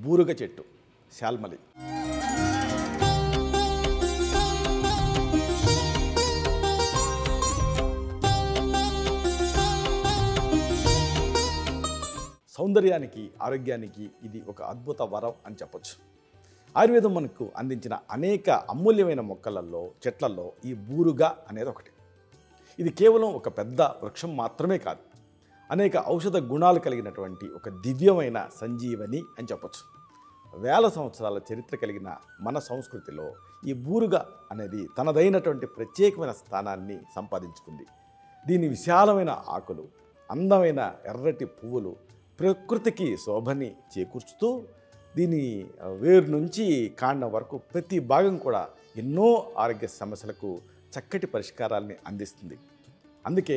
బూరుగ చెట్టు శాల్మలి. సౌందర్యానికి, ఆరోగ్యానికి ఇది ఒక అద్భుత వరం అని చెప్పొచ్చు. ఆయుర్వేదం మనకు అందించిన అనేక అమూల్యమైన మొక్కలలో, చెట్లలో ఈ బూరుగ అనేది ఒకటి. ఇది కేవలం ఒక పెద్ద వృక్షం మాత్రమే కాదు, అనేక ఔషధ గుణాలు కలిగినటువంటి ఒక దివ్యమైన సంజీవని అని చెప్పొచ్చు. వేల సంవత్సరాల చరిత్ర కలిగిన మన సంస్కృతిలో ఈ బూరుగ అనేది తనదైనటువంటి ప్రత్యేకమైన స్థానాన్ని సంపాదించుకుంది. దీని విశాలమైన ఆకులు, అందమైన ఎర్రటి పువ్వులు ప్రకృతికి శోభని చేకూర్చుతూ దీని వేరు నుంచి కాండం వరకు ప్రతి భాగం కూడా ఎన్నో ఆరోగ్య సమస్యలకు చక్కటి పరిష్కారాలని అందిస్తుంది. అందుకే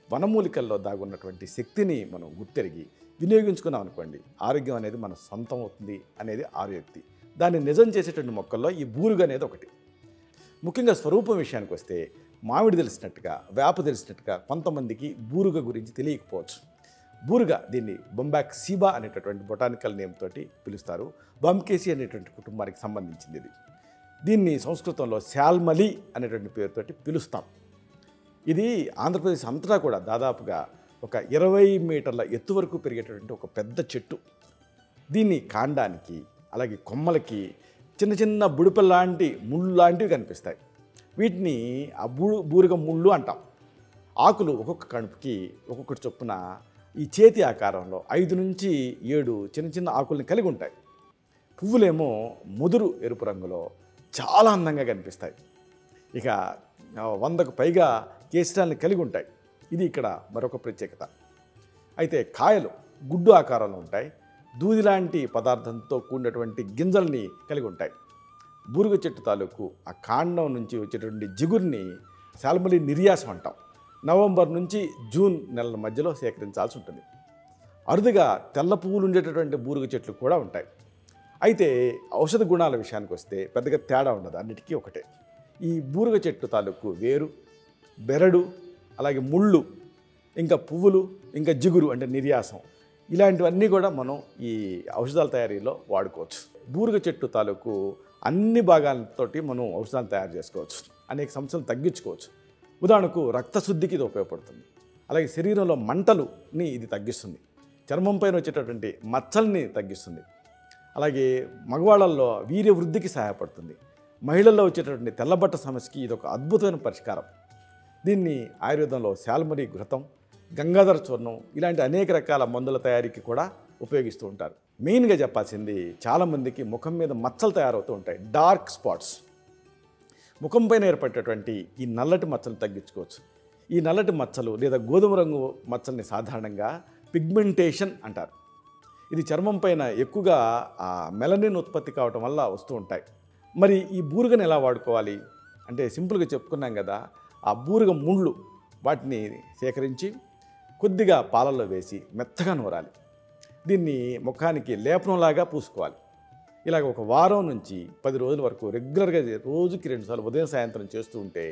వనమూలికల్లో దాగున్నటువంటి శక్తిని మనం గుర్తెరిగి వినియోగించుకున్నాం అనుకోండి, ఆరోగ్యం అనేది మన సొంతం అవుతుంది అనేది ఆరోగ్యక్తి. దాన్ని నిజం చేసేటువంటి మొక్కల్లో ఈ బూరుగ అనేది ఒకటి. ముఖ్యంగా స్వరూపం విషయానికి వస్తే మామిడి తెలిసినట్టుగా, వేప తెలిసినట్టుగా కొంతమందికి బూరుగ గురించి తెలియకపోవచ్చు. బూరుగ దీన్ని బొంబాక్సీబా అనేటటువంటి బొటానికల్ నేమ్ తోటి పిలుస్తారు. బంకేసి అనేటువంటి కుటుంబానికి సంబంధించింది ఇది. దీన్ని సంస్కృతంలో శాల్మలి అనేటువంటి పేరుతోటి పిలుస్తాం. ఇది ఆంధ్రప్రదేశ్ అంతటా కూడా దాదాపుగా ఒక 20 మీటర్ల ఎత్తు వరకు పెరిగేటటువంటి ఒక పెద్ద చెట్టు. దీన్ని కాండానికి అలాగే కొమ్మలకి చిన్న చిన్న బుడిపెల లాంటి ముళ్ళు లాంటివి కనిపిస్తాయి. వీటిని బూరుగ ముళ్ళు అంటాం. ఆకులు ఒక్కొక్క కణుపుకి ఒక్కొక్కటి చొప్పున ఈ చేతి ఆకారంలో 5 నుంచి 7 చిన్న చిన్న ఆకుల్ని కలిగి ఉంటాయి. పువ్వులేమో ముదురు ఎరుపు రంగులో చాలా అందంగా కనిపిస్తాయి. ఇక 100కు పైగా కేసరాలను కలిగి ఉంటాయి. ఇది ఇక్కడ మరొక ప్రత్యేకత. అయితే కాయలు గుడ్డు ఆకారంలో ఉంటాయి. దూది లాంటి పదార్థంతో కూడినటువంటి గింజల్ని కలిగి ఉంటాయి. బూరుగ చెట్టు తాలూకు ఆ కాండం నుంచి వచ్చేటువంటి జిగురిని శాల్మలి నిర్యాసం అంటాం. నవంబర్ నుంచి జూన్ నెలల మధ్యలో సేకరించాల్సి ఉంటుంది. అరుదుగా తెల్ల పువ్వులు ఉండేటటువంటి బూరుగ చెట్లు కూడా ఉంటాయి. అయితే ఔషధ గుణాల విషయానికి వస్తే పెద్దగా తేడా ఉండదు, అన్నిటికీ ఒకటే. ఈ బూరుగ చెట్టు తాలూకు వేరు, బెరడు, అలాగే ముళ్ళు, ఇంకా పువ్వులు, ఇంకా జిగురు అంటే నిర్యాసం, ఇలాంటివన్నీ కూడా మనం ఈ ఔషధాల తయారీలో వాడుకోవచ్చు. బూరుగ చెట్టు తాలూకు అన్ని భాగాలతోటి మనం ఔషధాలు తయారు చేసుకోవచ్చు, అనేక సమస్యలు తగ్గించుకోవచ్చు. ఉదాహరణకు రక్తశుద్ధికి ఇది ఉపయోగపడుతుంది. అలాగే శరీరంలో మంటలుని ఇది తగ్గిస్తుంది. చర్మం పైన వచ్చేటటువంటి మచ్చల్ని తగ్గిస్తుంది. అలాగే మగవాళ్ళల్లో వీర్య వృద్ధికి సహాయపడుతుంది. మహిళల్లో వచ్చేటటువంటి తెల్లబట్ట సమస్యకి ఇది ఒక అద్భుతమైన పరిష్కారం. దీన్ని ఆయుర్వేదంలో శాల్మలి ఘృతం, గంగాధర చూర్ణం ఇలాంటి అనేక రకాల మందుల తయారీకి కూడా ఉపయోగిస్తూ ఉంటారు. మెయిన్గా చెప్పాల్సింది, చాలామందికి ముఖం మీద మచ్చలు తయారవుతూ ఉంటాయి, డార్క్ స్పాట్స్. ముఖం పైన ఏర్పడేటటువంటి ఈ నల్లటి మచ్చలు తగ్గించుకోవచ్చు. ఈ నల్లటి మచ్చలు లేదా గోధుమ రంగు మచ్చల్ని సాధారణంగా పిగ్మెంటేషన్ అంటారు. ఇది చర్మం పైన ఎక్కువగా మెలనిన్ ఉత్పత్తి కావటం వల్ల వస్తూ ఉంటాయి. మరి ఈ బూరుగను ఎలా వాడుకోవాలి అంటే, సింపుల్గా చెప్పుకున్నాం కదా, ఆ బూరుగ ముళ్ళు వాటిని సేకరించి కొద్దిగా పాలల్లో వేసి మెత్తగా నూరాలి. దీన్ని ముఖానికి లేపనంలాగా పూసుకోవాలి. ఇలాగ ఒక వారం నుంచి 10 రోజుల వరకు రెగ్యులర్గా రోజుకి 2 సార్లు ఉదయం సాయంత్రం చేస్తూ ఉంటే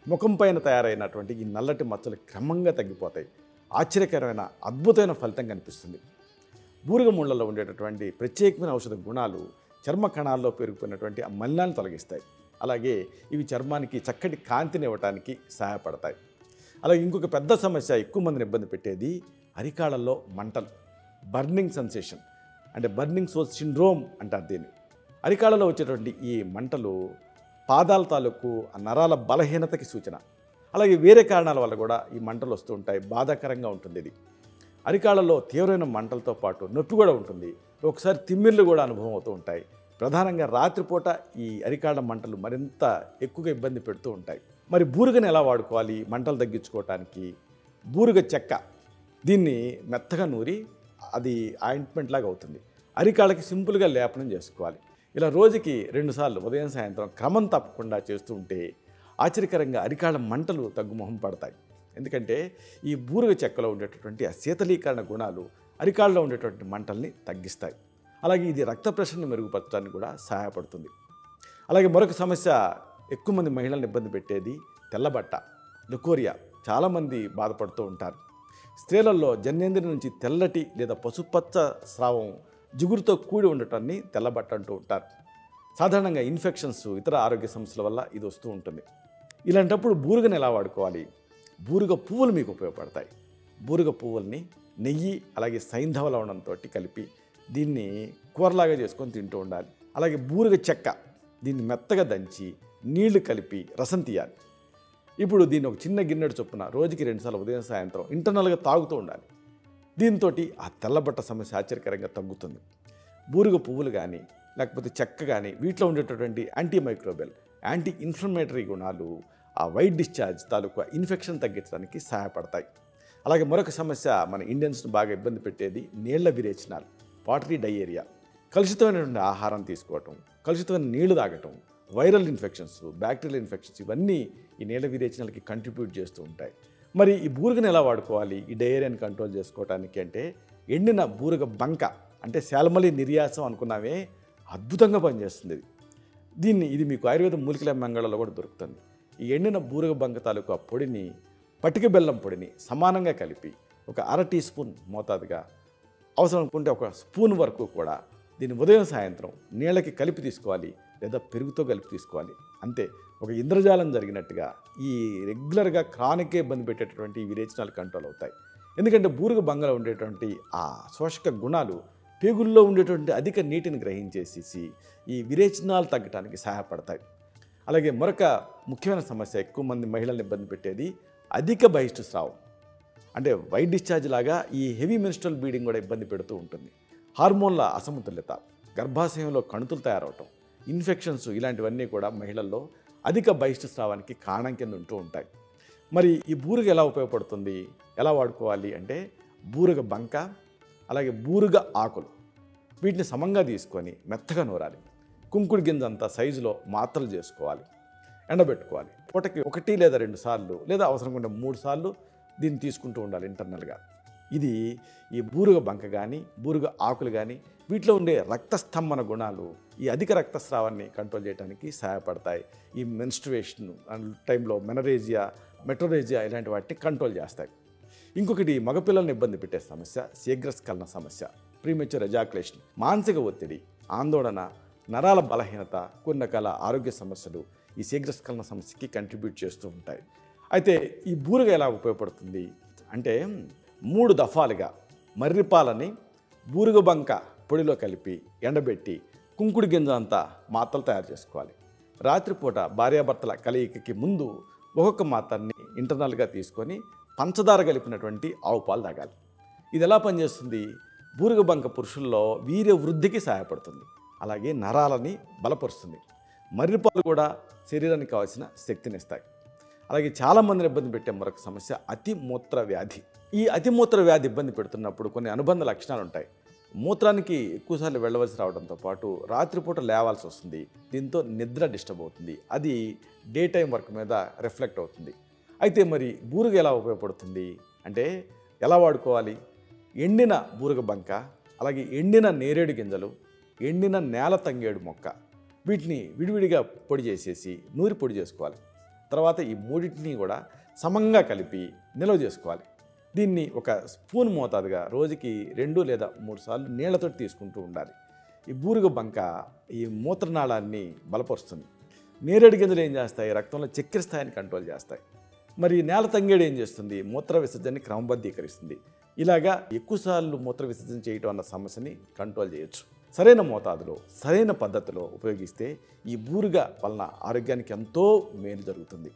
ముఖం పైన తయారైనటువంటి ఈ నల్లటి మచ్చలు క్రమంగా తగ్గిపోతాయి. ఆశ్చర్యకరమైన అద్భుతమైన ఫలితం కనిపిస్తుంది. బూరుగ ముళ్ళలో ఉండేటటువంటి ప్రత్యేకమైన ఔషధ గుణాలు చర్మ కణాల్లో పెరిగిపోయినటువంటి ఆ మలినాన్ని తొలగిస్తాయి. అలాగే ఇవి చర్మానికి చక్కటి కాంతిని ఇవ్వడానికి సహాయపడతాయి. అలాగే ఇంకొక పెద్ద సమస్య, ఎక్కువ మందిని ఇబ్బంది పెట్టేది అరికాళ్ళల్లో మంటలు, బర్నింగ్ సెన్సేషన్ అంటే బర్నింగ్ సోల్ సిండ్రోమ్ అంటారు దీన్ని. అరికాళ్ళలో వచ్చేటువంటి ఈ మంటలు పాదాల తాలూకు నరాల బలహీనతకి సూచన. అలాగే వేరే కారణాల వల్ల కూడా ఈ మంటలు వస్తూ ఉంటాయి, బాధాకరంగా ఉంటుంది ఇది. అరికాళ్ళలో తీవ్రమైన మంటలతో పాటు నొప్పి కూడా ఉంటుంది. ఒకసారి తిమ్మిర్లు కూడా అనుభవం అవుతూ ఉంటాయి. ప్రధానంగా రాత్రిపూట ఈ అరికాళ్ళ మంటలు మరింత ఎక్కువగా ఇబ్బంది పెడుతూ ఉంటాయి. మరి బూరుగని ఎలా వాడుకోవాలి మంటలు తగ్గించుకోవటానికి? బూరుగ చెక్క, దీన్ని మెత్తగా నూరి అది ఆయింట్మెంట్ లాగా అవుతుంది. అరికాళ్ళకి సింపుల్గా లేపనం చేసుకోవాలి. ఇలా రోజుకి 2 సార్లు ఉదయం సాయంత్రం క్రమం తప్పకుండా చేస్తూ ఉంటే ఆశ్చర్యకరంగా అరికాళ్ళ మంటలు తగ్గుముఖం పడతాయి. ఎందుకంటే ఈ బూరుగ చెక్కలో ఉండేటటువంటి ఆ శీతలీకరణ గుణాలు అరికాళ్ళలో ఉండేటువంటి మంటల్ని తగ్గిస్తాయి. అలాగే ఇది రక్త ప్రెషర్ని మెరుగుపరచడానికి కూడా సహాయపడుతుంది. అలాగే మరొక సమస్య, ఎక్కువ మంది మహిళలను ఇబ్బంది పెట్టేది తెల్లబట్ట, లుకోరియా. చాలామంది బాధపడుతూ ఉంటారు. స్త్రీలలో జననేంద్రియం నుంచి తెల్లటి లేదా పసుపచ్చ స్రావం జిగురుతో కూడి ఉండటాన్ని తెల్లబట్ట అంటూ ఉంటారు. సాధారణంగా ఇన్ఫెక్షన్స్, ఇతర ఆరోగ్య సమస్యల వల్ల ఇది వస్తూ ఉంటుంది. ఇలాంటప్పుడు బూరుగను ఎలా వాడుకోవాలి? బూరుగ పువ్వులు మీకు ఉపయోగపడతాయి. బూరుగ పువ్వుల్ని నెయ్యి అలాగే సైంధవ లవణంతో కలిపి దీన్ని కూరలాగా చేసుకొని తింటూ ఉండాలి. అలాగే బూరుగ చెక్క, దీన్ని మెత్తగా దంచి నీళ్లు కలిపి రసం తీయాలి. ఇప్పుడు దీన్ని ఒక చిన్న గిన్నెడు చొప్పున రోజుకి 2 సార్లు ఉదయం సాయంత్రం ఇంటర్నల్గా తాగుతూ ఉండాలి. దీంతో ఆ తెల్లబట్ట సమస్య ఆశ్చర్యకరంగా తగ్గుతుంది. బూరుగ పువ్వులు కానీ లేకపోతే చెక్క కానీ వీటిలో ఉండేటటువంటి యాంటీ మైక్రోబియల్, యాంటీ ఇన్ఫ్లమేటరీ గుణాలు ఆ వైట్ డిశ్చార్జ్ తాలూకా ఇన్ఫెక్షన్ తగ్గించడానికి సహాయపడతాయి. అలాగే మరొక సమస్య మన ఇండియన్స్ను బాగా ఇబ్బంది పెట్టేది నీళ్ల విరేచనాలు, వాటరీ డయేరియా. కలుషితమైనటువంటి ఆహారం తీసుకోవటం, కలుషితమైన నీళ్లు తాగటం, వైరల్ ఇన్ఫెక్షన్స్, బ్యాక్టీరియల్ ఇన్ఫెక్షన్స్ ఇవన్నీ ఈ నీళ్ల విరేచనాలకి కంట్రిబ్యూట్ చేస్తూ ఉంటాయి. మరి ఈ బూరుగను ఎలా వాడుకోవాలి ఈ డయేరియాని కంట్రోల్ చేసుకోవడానికి అంటే, ఎండిన బూరుగ బంక అంటే శాల్మలి నిర్యాసం అనుకున్నామే, అద్భుతంగా పనిచేస్తుంది ఇది మీకు ఆయుర్వేద మూలికల మంగళలో కూడా దొరుకుతుంది. ఈ ఎండిన బూరుగ బంక తాలూకా పొడిని, పటిక బెల్లం పొడిని సమానంగా కలిపి ఒక 1/2 టీ స్పూన్ మోతాదుగా, అవసరం అనుకుంటే 1 స్పూన్ వరకు కూడా దీన్ని ఉదయం సాయంత్రం నీళ్ళకి కలిపి తీసుకోవాలి, లేదా పెరుగుతో కలిపి తీసుకోవాలి. అంతే, ఒక ఇంద్రజాలం జరిగినట్టుగా ఈ రెగ్యులర్గా క్రానిక్గా ఇబ్బంది పెట్టేటటువంటి ఈ విరేచనాలు కంట్రోల్ అవుతాయి. ఎందుకంటే బూరుగ బంగలో ఉండేటువంటి ఆ శోషక గుణాలు పేగుల్లో ఉండేటువంటి అధిక నీటిని గ్రహించేసి ఈ విరేచనాలు తగ్గడానికి సహాయపడతాయి. అలాగే మరొక ముఖ్యమైన సమస్య, ఎక్కువ మంది మహిళలను ఇబ్బంది పెట్టేది అధిక బహిష్టుస్రావం. అంటే వైట్ డిశ్చార్జ్ లాగా ఈ హెవీ మెన్స్ట్రువల్ బ్లీడింగ్ కూడా ఇబ్బంది పెడుతూ ఉంటుంది. హార్మోన్ల అసమతుల్యత, గర్భాశయంలో కణుతులు తయారవటం, ఇన్ఫెక్షన్స్ ఇలాంటివన్నీ కూడా మహిళల్లో అధిక బహిష్టుస్రావానికి కారణం కింద ఉంటూ ఉంటాయి. మరి ఈ బూరుగ ఎలా ఉపయోగపడుతుంది, ఎలా వాడుకోవాలి అంటే, బూరుగ బంక అలాగే బూరుగ ఆకులు వీటిని సమంగా తీసుకొని మెత్తగా నూరాలి. కుంకుడు గింజ అంత సైజులో మాత్రలు చేసుకోవాలి, ఎండబెట్టుకోవాలి. పూటకి 1 లేదా 2 సార్లు లేదా అవసరం ఉంటే 3 సార్లు దీన్ని తీసుకుంటూ ఉండాలి ఇంటర్నల్గా. ఇది ఈ బూరుగ బంక కానీ బూరుగ ఆకులు కానీ వీటిలో ఉండే రక్తస్తంభన గుణాలు ఈ అధిక రక్తస్రావాన్ని కంట్రోల్ చేయడానికి సహాయపడతాయి. ఈ మెన్స్ట్రువేషన్ టైంలో మెనరేజియా, మెట్రోరేజియా ఇలాంటి వాటిని కంట్రోల్ చేస్తాయి. ఇంకొకటి మగపిల్లల్ని ఇబ్బంది పెట్టే సమస్య శీఘ్రస్ఖలన సమస్య, ప్రీమెచ్యూర్ ఎజాకులేషన్. మానసిక ఒత్తిడి, ఆందోళన, నరాల బలహీనత, కొన్ని రకాల ఆరోగ్య సమస్యలు ఈ శీఘ్రస్ఖలన సమస్యకి కంట్రిబ్యూట్ చేస్తూ ఉంటాయి. అయితే ఈ బూరుగ ఎలా ఉపయోగపడుతుంది అంటే, 3 దఫాలుగా మర్రిపాలని బూరుగ బంక పొడిలో కలిపి ఎండబెట్టి కుంకుడు గింజ అంతా మాత్రలు తయారు చేసుకోవాలి. రాత్రిపూట భార్యాభర్తల కలయికకి ముందు ఒక్కొక్క మాత్రని ఇంటర్నల్గా తీసుకొని పంచదార కలిపినటువంటి ఆవు పాలు తాగాలి. ఇది ఎలా పనిచేస్తుంది? బూరుగ బంక పురుషుల్లో వీర్య వృద్ధికి సహాయపడుతుంది, అలాగే నరాలని బలపరుస్తుంది. మర్రిపాలు కూడా శరీరానికి కావాల్సిన శక్తినిస్తాయి. అలాగే చాలామందిని ఇబ్బంది పెట్టే మరొక సమస్య అతిమూత్ర వ్యాధి. ఈ అతిమూత్ర వ్యాధి ఇబ్బంది పెడుతున్నప్పుడు కొన్ని అనుబంధ లక్షణాలు ఉంటాయి. మూత్రానికి ఎక్కువసార్లు వెళ్ళవలసి రావడంతో పాటు రాత్రిపూట లేవాల్సి వస్తుంది. దీంతో నిద్ర డిస్టర్బ్ అవుతుంది. అది డే టైం వర్క్ మీద రిఫ్లెక్ట్ అవుతుంది. అయితే మరి బూరుగ ఎలా ఉపయోగపడుతుంది అంటే, ఎలా వాడుకోవాలి? ఎండిన బూరుగ బంక, అలాగే ఎండిన నేరేడు గింజలు, ఎండిన నేల తంగేడు మొక్క వీటిని విడివిడిగా పొడి చేసేసి నూరి పొడి చేసుకోవాలి. తర్వాత ఈ మూడింటిని కూడా సమంగా కలిపి నిల్వ చేసుకోవాలి. దీన్ని 1 స్పూన్ మోతాదుగా రోజుకి 2 లేదా 3 సార్లు నీళ్లతో తీసుకుంటూ ఉండాలి. ఈ బూరుగ బంక ఈ మూత్రనాళాన్ని బలపరుస్తుంది. నేరేడు గింజలు ఏం చేస్తాయి? రక్తంలో చక్కెర స్థాయిని కంట్రోల్ చేస్తాయి. మరి నేల తంగేడు ఏం చేస్తుంది? మూత్ర విసర్జనని క్రమబద్ధీకరిస్తుంది. ఇలాగా ఎక్కువసార్లు మూత్ర విసర్జన చేయటం అన్న సమస్యని కంట్రోల్ చేయొచ్చు. సరైన మోతాదులో, సరైన పద్ధతిలో ఉపయోగిస్తే ఈ బూరుగ వలన ఆరోగ్యానికి ఎంతో మేలు జరుగుతుంది.